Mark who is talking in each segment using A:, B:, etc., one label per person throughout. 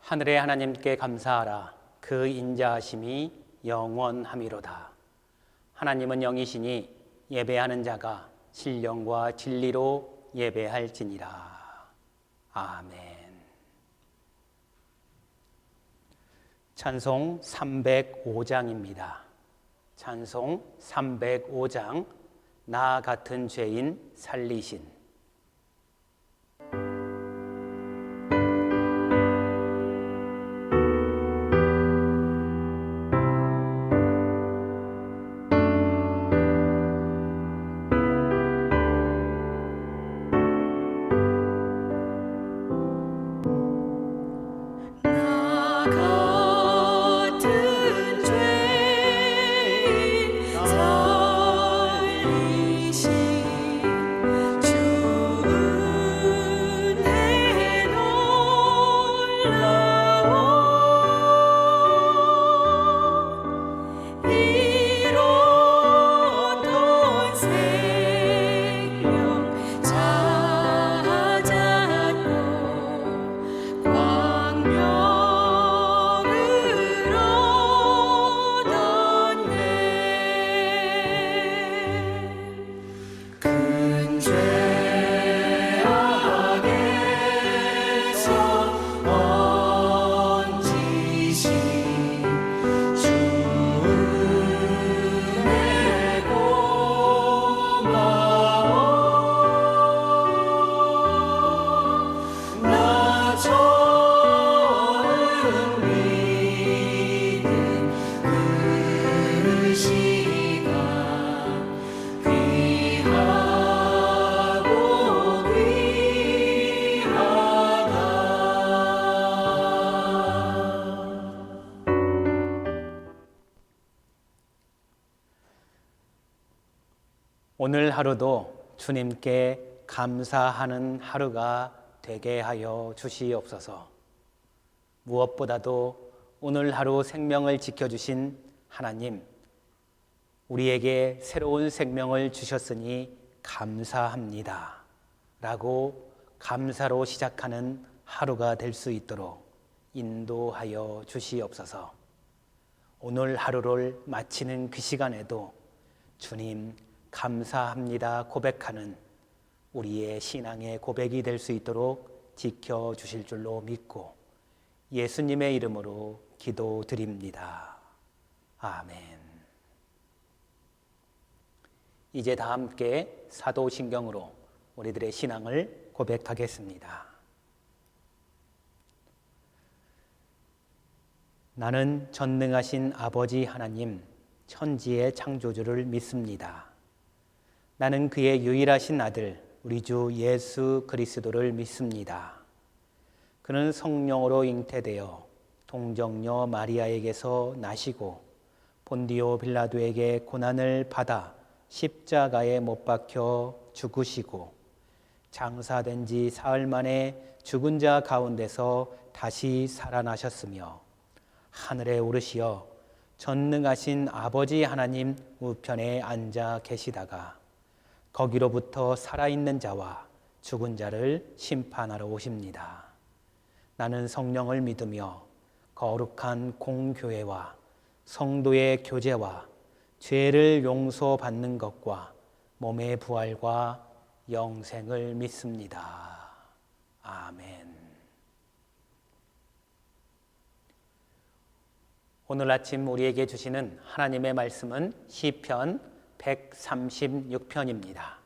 A: 하늘의 하나님께 감사하라. 그 인자하심이 영원함이로다. 하나님은 영이시니 예배하는 자가 신령과 진리로 예배할지니라. 아멘. 찬송 305장입니다. 찬송 305장 나 같은 죄인 살리신. 오늘 하루도 주님께 감사하는 하루가 되게 하여 주시옵소서. 무엇보다도 오늘 하루 생명을 지켜주신 하나님, 우리에게 새로운 생명을 주셨으니 감사합니다 라고 감사로 시작하는 하루가 될 수 있도록 인도하여 주시옵소서. 오늘 하루를 마치는 그 시간에도 주님 감사합니다 고백하는 우리의 신앙의 고백이 될 수 있도록 지켜주실 줄로 믿고 예수님의 이름으로 기도드립니다. 아멘. 이제 다 함께 사도신경으로 우리들의 신앙을 고백하겠습니다. 나는 전능하신 아버지 하나님, 천지의 창조주를 믿습니다. 나는 그의 유일하신 아들, 우리 주 예수 그리스도를 믿습니다. 그는 성령으로 잉태되어 동정녀 마리아에게서 나시고 본디오 빌라도에게 고난을 받아 십자가에 못 박혀 죽으시고 장사된 지 사흘 만에 죽은 자 가운데서 다시 살아나셨으며 하늘에 오르시어 전능하신 아버지 하나님 우편에 앉아 계시다가 거기로부터 살아있는 자와 죽은 자를 심판하러 오십니다. 나는 성령을 믿으며 거룩한 공교회와 성도의 교제와 죄를 용서받는 것과 몸의 부활과 영생을 믿습니다. 아멘. 오늘 아침 우리에게 주시는 하나님의 말씀은 시편 136편입니다.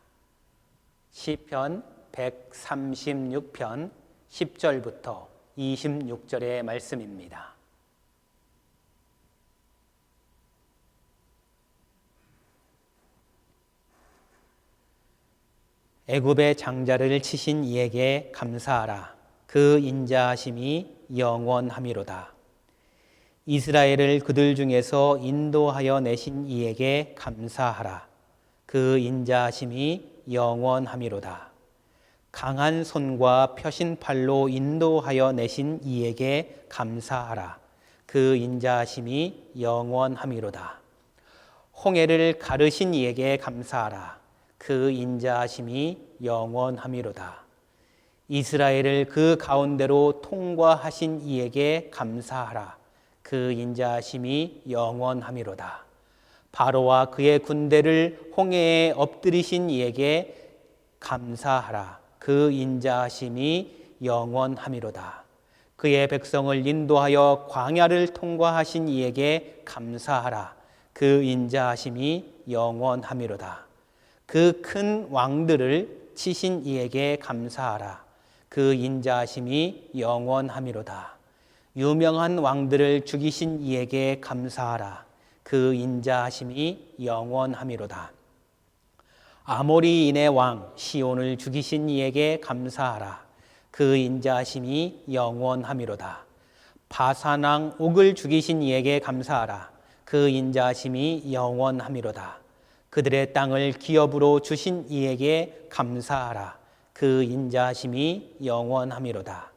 A: 시편 136편 10절부터 26절의 말씀입니다. 애굽의 장자를 치신 이에게 감사하라. 그 인자하심이 영원함이로다. 이스라엘을 그들 중에서 인도하여 내신 이에게 감사하라. 그 인자하심이 영원함이로다. 강한 손과 펴신 팔로 인도하여 내신 이에게 감사하라. 그 인자하심이 영원함이로다. 홍해를 가르신 이에게 감사하라. 그 인자하심이 영원함이로다. 이스라엘을 그 가운데로 통과하신 이에게 감사하라. 그 인자하심이 영원함이로다. 바로와 그의 군대를 홍해에 엎드리신 이에게 감사하라. 그 인자하심이 영원함이로다. 그의 백성을 인도하여 광야를 통과하신 이에게 감사하라. 그 인자하심이 영원함이로다. 그 큰 왕들을 치신 이에게 감사하라. 그 인자하심이 영원함이로다. 유명한 왕들을 죽이신 이에게 감사하라. 그 인자하심이 영원함이로다. 아모리인의 왕 시온을 죽이신 이에게 감사하라. 그 인자하심이 영원함이로다. 바산 왕 옥을 죽이신 이에게 감사하라. 그 인자하심이 영원함이로다. 그들의 땅을 기업으로 주신 이에게 감사하라. 그 인자하심이 영원함이로다.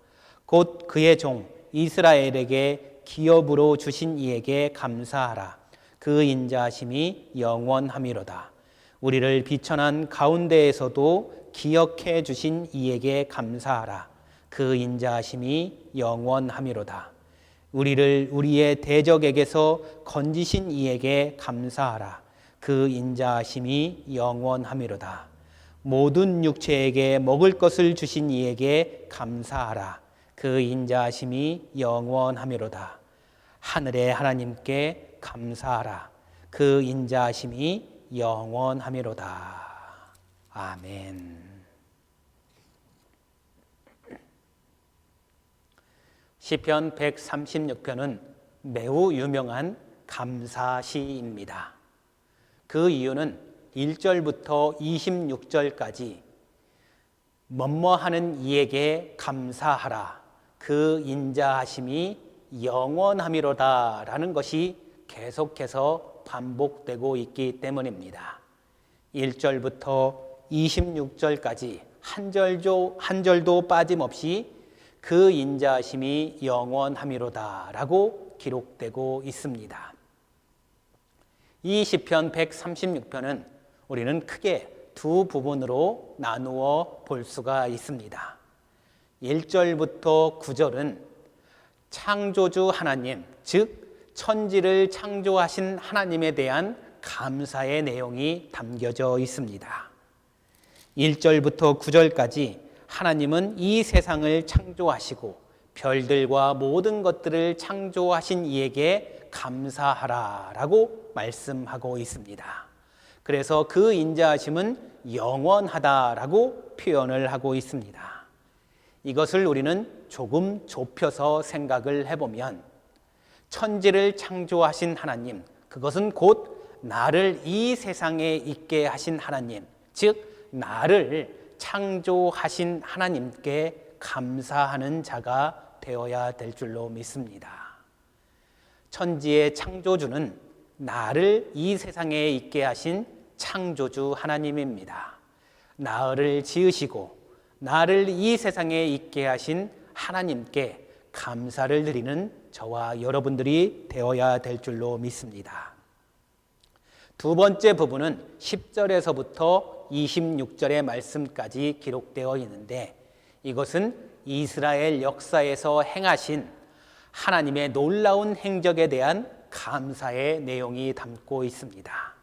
A: 곧 그의 종 이스라엘에게 기업으로 주신 이에게 감사하라. 그 인자하심이 영원함이로다. 우리를 비천한 가운데에서도 기억해 주신 이에게 감사하라. 그 인자하심이 영원함이로다. 우리를 우리의 대적에게서 건지신 이에게 감사하라. 그 인자하심이 영원함이로다. 모든 육체에게 먹을 것을 주신 이에게 감사하라. 그 인자하심이 영원함이로다. 하늘의 하나님께 감사하라. 그 인자하심이 영원함이로다. 아멘. 시편 136편은 매우 유명한 감사시입니다. 그 이유는 1절부터 26절까지 뭐뭐하는 이에게 감사하라. 그 인자하심이 영원함이로다 라는 것이 계속해서 반복되고 있기 때문입니다. 1절부터 26절까지 한 절도 빠짐없이 그 인자하심이 영원함이로다 라고 기록되고 있습니다. 이 시편 136편은 우리는 크게 두 부분으로 나누어 볼 수가 있습니다. 1절부터 9절은 창조주 하나님, 즉 천지를 창조하신 하나님에 대한 감사의 내용이 담겨져 있습니다. 1절부터 9절까지 하나님은 이 세상을 창조하시고 별들과 모든 것들을 창조하신 이에게 감사하라라고 말씀하고 있습니다. 그래서 그 인자하심은 영원하다라고 표현을 하고 있습니다. 이것을 우리는 조금 좁혀서 생각을 해보면 천지를 창조하신 하나님, 그것은 곧 나를 이 세상에 있게 하신 하나님, 즉 나를 창조하신 하나님께 감사하는 자가 되어야 될 줄로 믿습니다. 천지의 창조주는 나를 이 세상에 있게 하신 창조주 하나님입니다. 나를 지으시고 나를 이 세상에 있게 하신 하나님께 감사를 드리는 저와 여러분들이 되어야 될 줄로 믿습니다. 두 번째 부분은 10절에서부터 26절의 말씀까지 기록되어 있는데 이것은 이스라엘 역사에서 행하신 하나님의 놀라운 행적에 대한 감사의 내용이 담고 있습니다.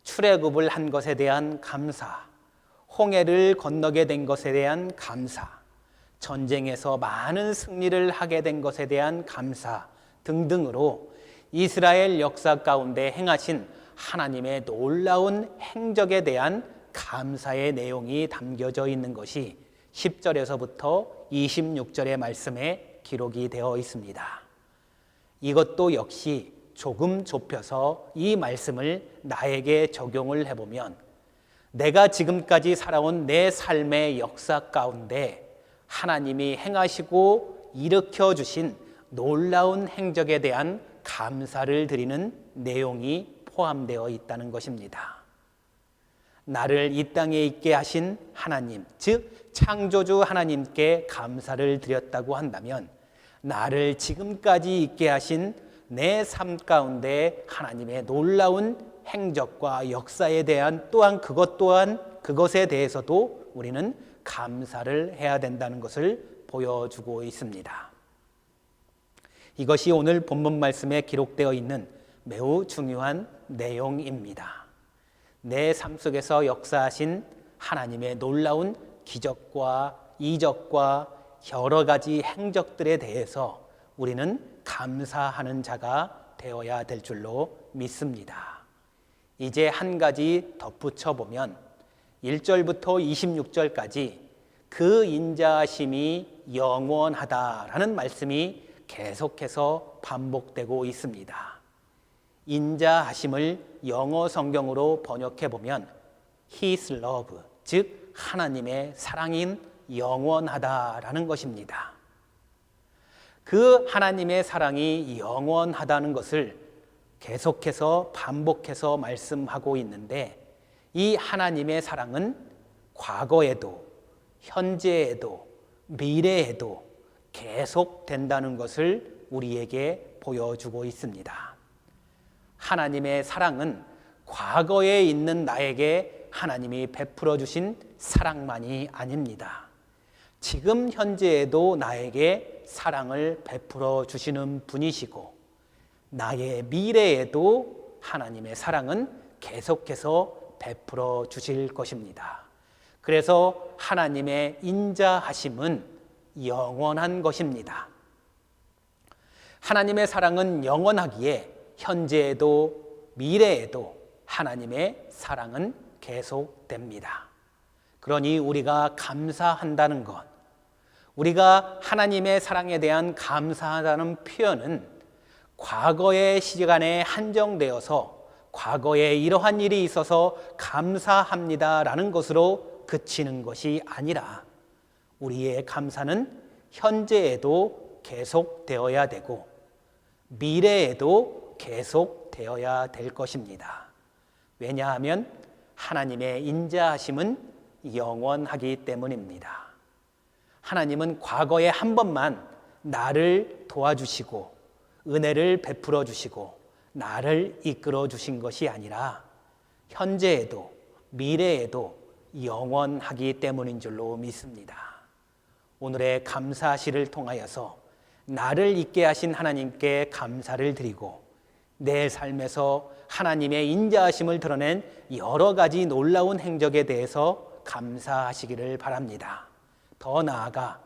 A: 출애굽을 한 것에 대한 감사, 홍해를 건너게 된 것에 대한 감사, 전쟁에서 많은 승리를 하게 된 것에 대한 감사 등등으로 이스라엘 역사 가운데 행하신 하나님의 놀라운 행적에 대한 감사의 내용이 담겨져 있는 것이 10절에서부터 26절의 말씀에 기록이 되어 있습니다. 이것도 역시 조금 좁혀서 이 말씀을 나에게 적용을 해보면 내가 지금까지 살아온 내 삶의 역사 가운데 하나님이 행하시고 일으켜 주신 놀라운 행적에 대한 감사를 드리는 내용이 포함되어 있다는 것입니다. 나를 이 땅에 있게 하신 하나님, 즉 창조주 하나님께 감사를 드렸다고 한다면 나를 지금까지 있게 하신 내 삶 가운데 하나님의 놀라운 행적과 역사에 대한 또한 그것에 대해서도 우리는 감사를 해야 된다는 것을 보여주고 있습니다. 이것이 오늘 본문 말씀에 기록되어 있는 매우 중요한 내용입니다. 내 삶 속에서 역사하신 하나님의 놀라운 기적과 이적과 여러 가지 행적들에 대해서 우리는 감사하는 자가 되어야 될 줄로 믿습니다. 이제 한 가지 덧붙여 보면 1절부터 26절까지 그 인자하심이 영원하다라는 말씀이 계속해서 반복되고 있습니다. 인자하심을 영어 성경으로 번역해 보면 His love, 즉 하나님의 사랑인 영원하다라는 것입니다. 그 하나님의 사랑이 영원하다는 것을 계속해서 반복해서 말씀하고 있는데, 이 하나님의 사랑은 과거에도 현재에도 미래에도 계속된다는 것을 우리에게 보여주고 있습니다. 하나님의 사랑은 과거에 있는 나에게 하나님이 베풀어 주신 사랑만이 아닙니다. 지금 현재에도 나에게 사랑을 베풀어 주시는 분이시고, 나의 미래에도 하나님의 사랑은 계속해서 베풀어 주실 것입니다. 그래서 하나님의 인자하심은 영원한 것입니다. 하나님의 사랑은 영원하기에 현재에도 미래에도 하나님의 사랑은 계속됩니다. 그러니 우리가 감사한다는 것, 우리가 하나님의 사랑에 대한 감사하다는 표현은 과거의 시간에 한정되어서 과거에 이러한 일이 있어서 감사합니다라는 것으로 그치는 것이 아니라, 우리의 감사는 현재에도 계속되어야 되고 미래에도 계속되어야 될 것입니다. 왜냐하면 하나님의 인자하심은 영원하기 때문입니다. 하나님은 과거에 한 번만 나를 도와주시고 은혜를 베풀어 주시고 나를 이끌어 주신 것이 아니라 현재에도 미래에도 영원하기 때문인 줄로 믿습니다. 오늘의 감사시를 통하여서 나를 있게 하신 하나님께 감사를 드리고, 내 삶에서 하나님의 인자하심을 드러낸 여러 가지 놀라운 행적에 대해서 감사하시기를 바랍니다. 더 나아가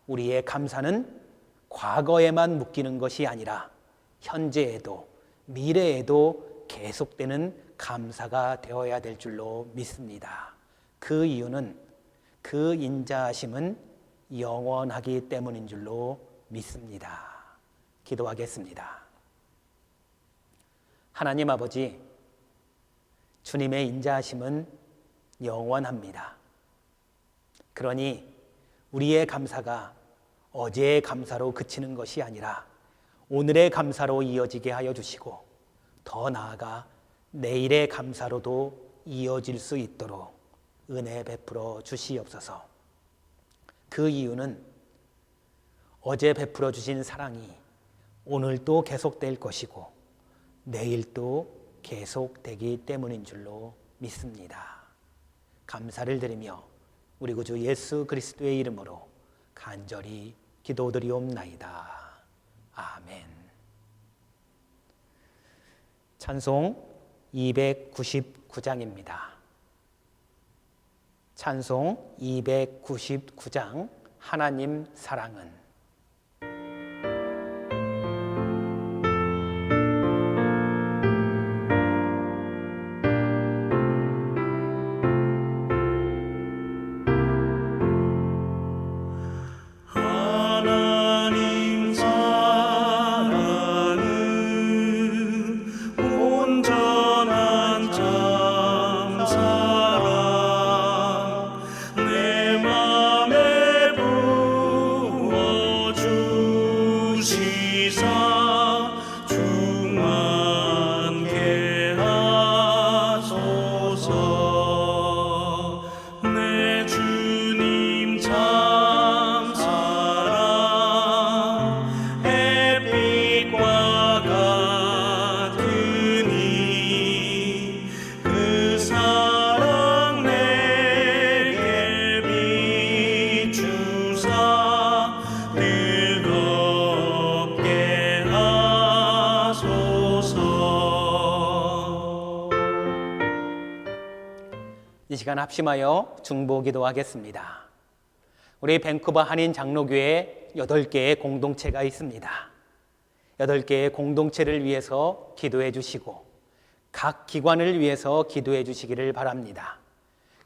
A: 우리의 감사는 과거에만 묶이는 것이 아니라 현재에도 미래에도 계속되는 감사가 되어야 될 줄로 믿습니다. 그 이유는 그 인자하심은 영원하기 때문인 줄로 믿습니다. 기도하겠습니다. 하나님 아버지, 주님의 인자하심은 영원합니다. 그러니 우리의 감사가 어제의 감사로 그치는 것이 아니라 오늘의 감사로 이어지게 하여 주시고, 더 나아가 내일의 감사로도 이어질 수 있도록 은혜 베풀어 주시옵소서. 그 이유는 어제 베풀어 주신 사랑이 오늘도 계속될 것이고 내일도 계속되기 때문인 줄로 믿습니다. 감사를 드리며 우리 구주 예수 그리스도의 이름으로 간절히 기도드리옵나이다. 아멘. 찬송 299장입니다. 찬송 299장 하나님 사랑은.
B: 내 맘에 부어
A: 시간 합심하여 중보기도 하겠습니다. 우리 밴쿠버 한인 장로교회에 8개의 공동체가 있습니다. 8개의 공동체를 위해서 기도해 주시고 각 기관을 위해서 기도해 주시기를 바랍니다.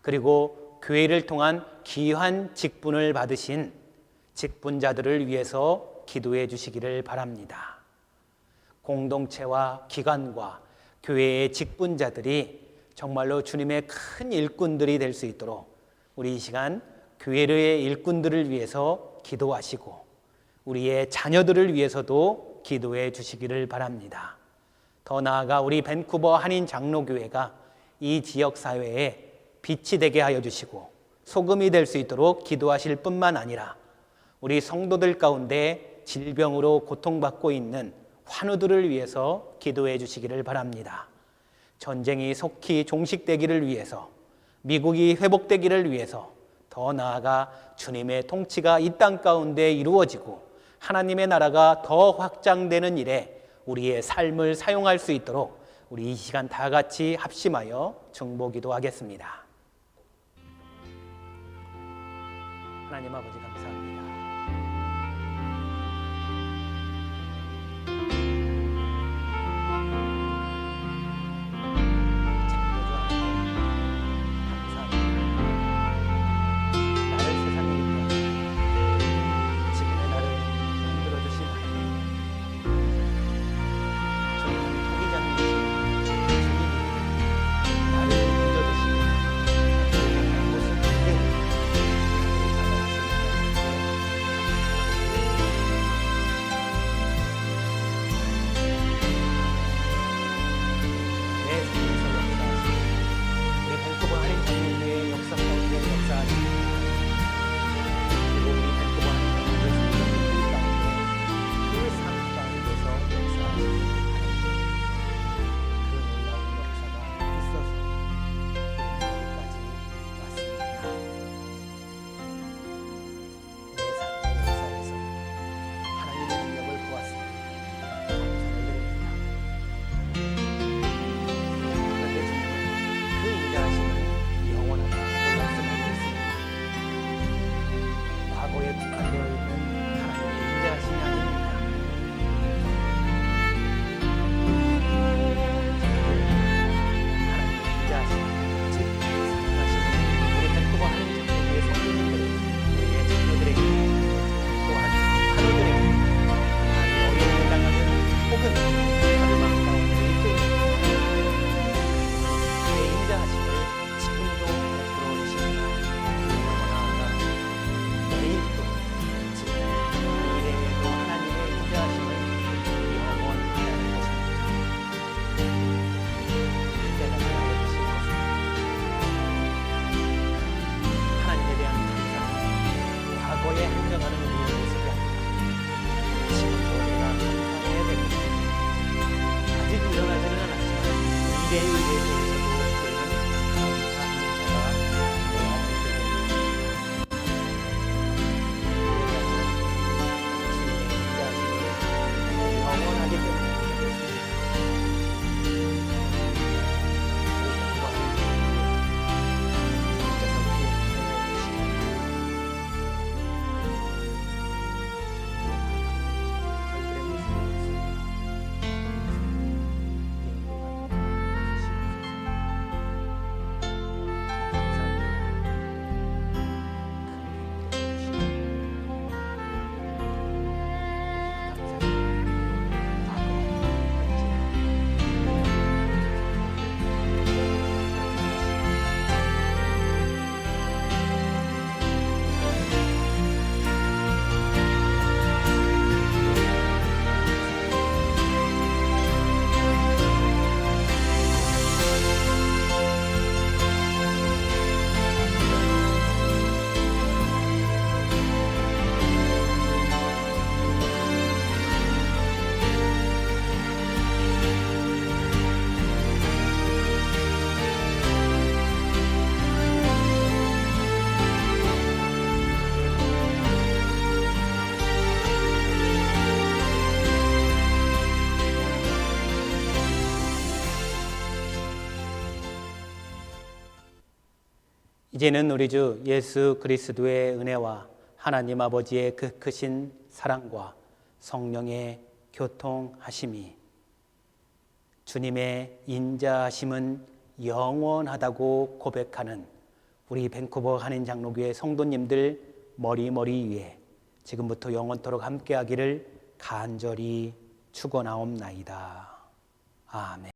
A: 그리고 교회를 통한 귀한 직분을 받으신 직분자들을 위해서 기도해 주시기를 바랍니다. 공동체와 기관과 교회의 직분자들이 정말로 주님의 큰 일꾼들이 될 수 있도록 우리 이 시간 교회의 일꾼들을 위해서 기도하시고 우리의 자녀들을 위해서도 기도해 주시기를 바랍니다. 더 나아가 우리 밴쿠버 한인 장로교회가 이 지역사회에 빛이 되게 하여 주시고 소금이 될 수 있도록 기도하실 뿐만 아니라 우리 성도들 가운데 질병으로 고통받고 있는 환우들을 위해서 기도해 주시기를 바랍니다. 전쟁이 속히 종식되기를 위해서, 미국이 회복되기를 위해서, 더 나아가 주님의 통치가 이 땅 가운데 이루어지고 하나님의 나라가 더 확장되는 일에 우리의 삶을 사용할 수 있도록 우리 이 시간 다 같이 합심하여 중보기도 하겠습니다. 하나님 아버지 감사합니다. 이제는 우리 주 예수 그리스도의 은혜와 하나님 아버지의 그 크신 사랑과 성령의 교통하심이, 주님의 인자하심은 영원하다고 고백하는 우리 밴쿠버 한인장로교회 성도님들 머리머리 위에 지금부터 영원토록 함께하기를 간절히 축원하옵나이다. 아멘.